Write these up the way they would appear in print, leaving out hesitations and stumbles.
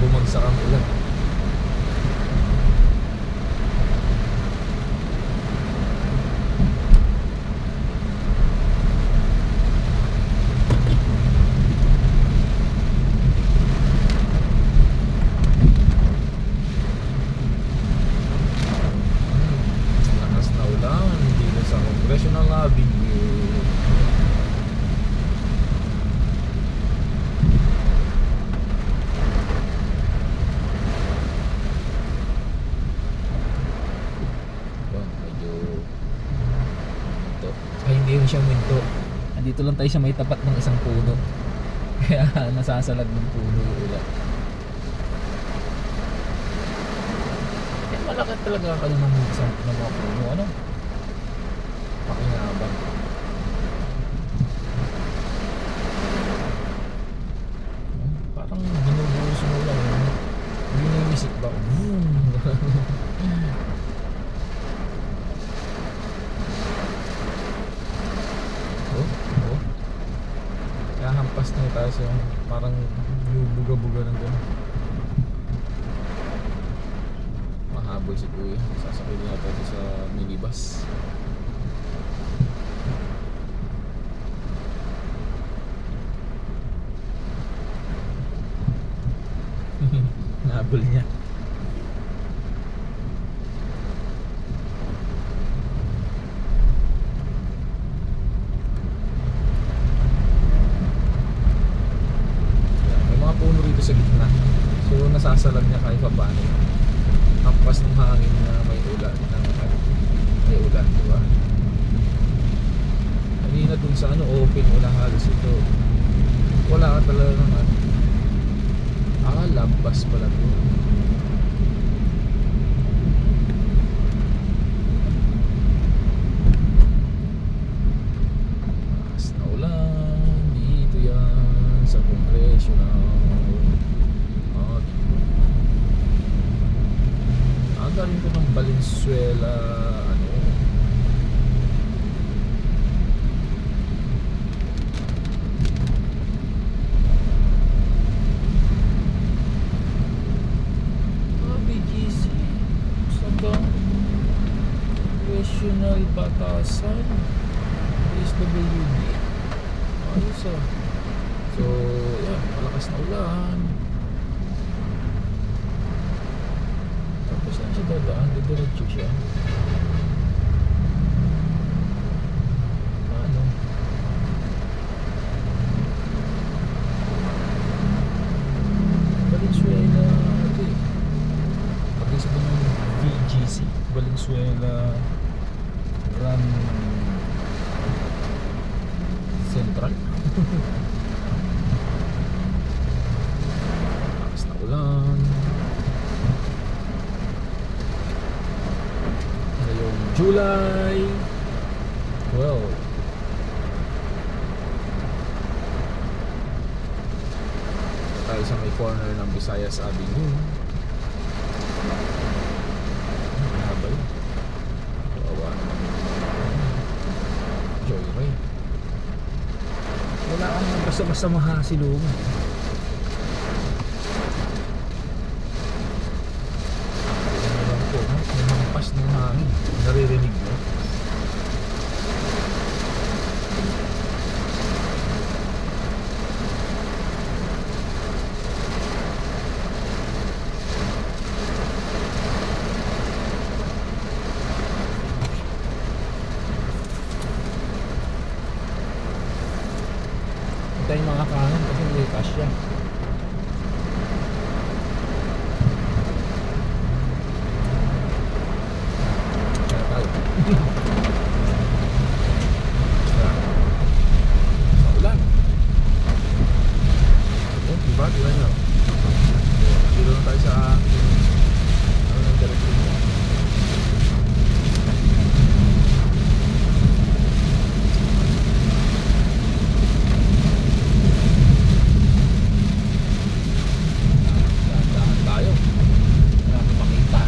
bumagsak ang ulan. Lakas na ulan dito sa Congressional Avenue. Hindi yun siyang minto. Andito lang tayo sa may tapat ng isang puno. Kaya nasasalag ng puno yung ulan. Eh, malaki talaga ano ng isang ng mga puno. Ano? Pakinabang. Parang binubuhos mo lang. Binimisik ba? Hampas na tayo sa parang buga-buga ng gano'n. Mahabol si kuya. Sasakay na tayo sa minibus. Nahabol niya. Sa gitna. So nasasalag niya kahit pa paano. Hampas ng hangin na may ulan, may ulan, di ba? Kanina dun sa ano, open, wala halos ito. Wala ka talaga ng ano. Labas pala to. Mas na ulan dito yan sa Congressional. Galing ko ng Valenzuela, ano, BGC Sabang Congressional Batasan SWB. Ayos ah. So yan, malakas na ulan. Saan siya dadaan? Didiretso siya. Ano? Valenzuela. Ito eh. Pag-isa ba ng VGC? Valenzuela Ram Central? Lakas na ulan. July 12. Tayo sa may corner ng Visayas Avenue. Habay. Kawawa naman. Joyride. Wala kang basta-basta mahasilong. Ng hangin, naririnig mo. Ito yung mga kanan kasi may kasya. Ulan. Oh, diba? Diba nyo? Dito na tayo sa ano ng direction mo. Dahan-dahan tayo. Wala natin makita.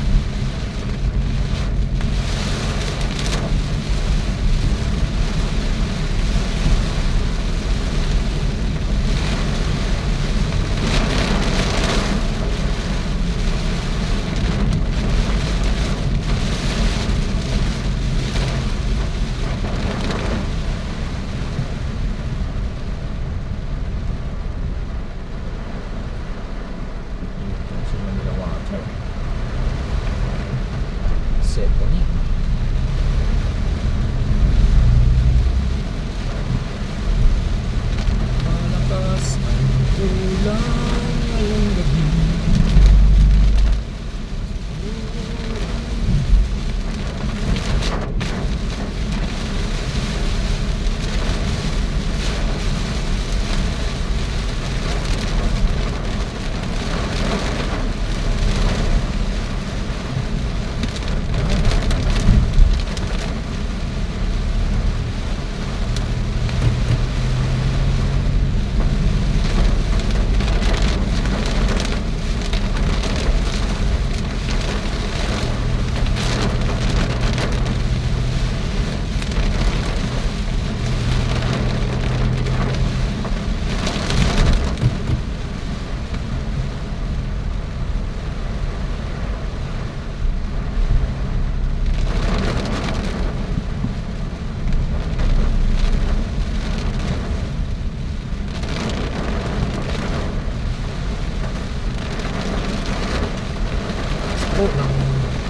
po ng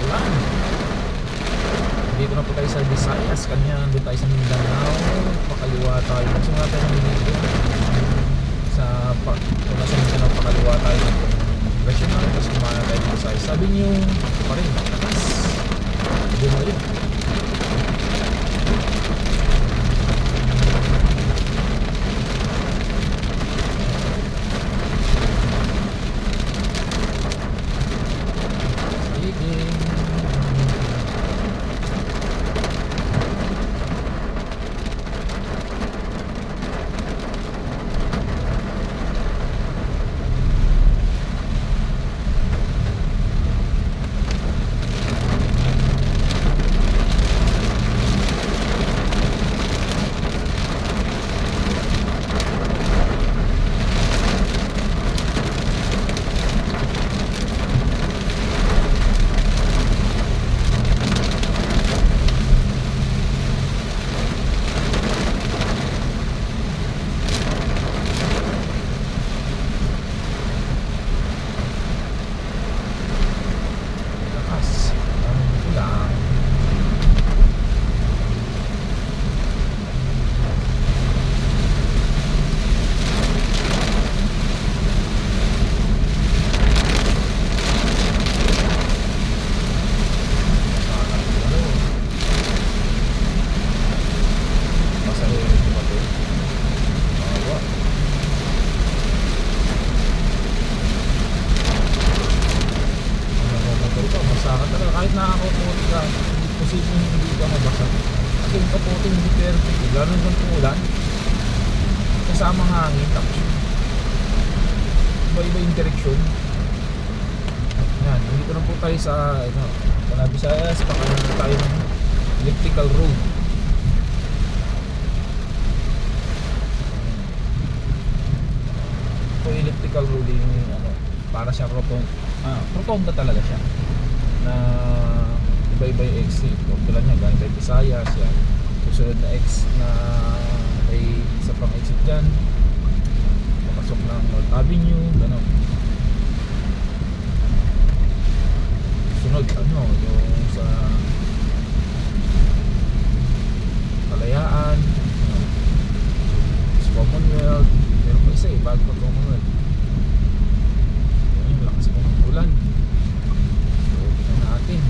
ulan. Dito na po tayo sa Visayas, kanya doon tayo sa Mindanao, pakaliwa tayo. Gusto nga tayo ng dito sa kung nasa Mindanao, pakaliwa tayo ng regional, tapos kumana tayo ng Visayas. Sabi niyo pa rin, lakas bumalik. Kahit nakakaputi ka, posibleng hindi ka mabasa. Kasi yung kaputi hindi perfect. Lalo nung tumulan, kasamang hangin, tapos iba-iba yung direksyon. Yan, dito na po tayo sa Visayas, pakanan na tayo ng elliptical road. Ito yung elliptical road yung para siya rotonda talaga siya na iba-iba yung exit. Tulad niya, galing tayo Visayas, yan. Susunod na exit na may isa pang exit dyan. Papasok ng North Avenue, gano'n. Sunod, yung sa Kalayaan, sa Commonwealth. Meron pa isa bago pa Commonwealth. Yung lakas po ng ulan. Natin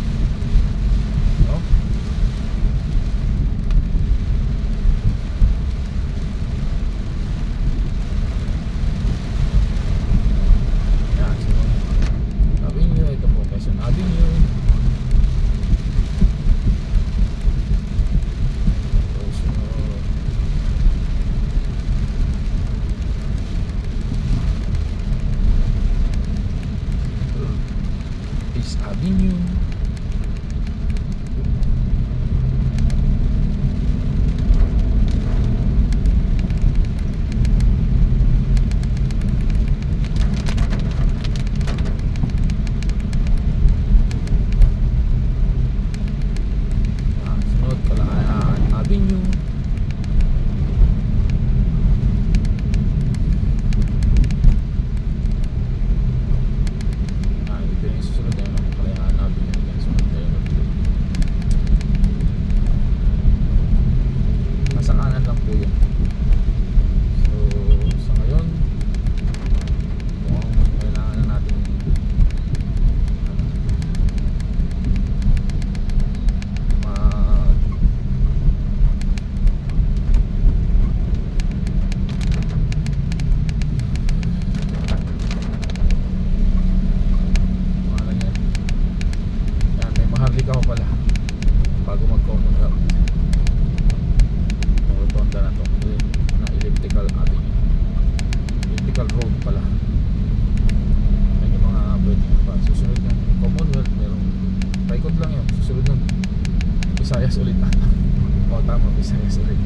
yan, Avenue, ito po Quezon Avenue. East Avenue. Sunod, Kalayaan Avenue. Ito yung susunod na yung Kalayaan Avenue. Sunod tayo nasa kanan lang po yun. So sa ngayon mukhang kailangan na natin may Maharlika ko pala bago mag-Commonwealth. Rotonda na to na elliptical avenue, elliptical road pala. Yan yung mga pwede pa. Susunod ng Commonwealth, merong paikot lang yun. Susunod ng Visayas ulit ata. O tama, Visayas ulit.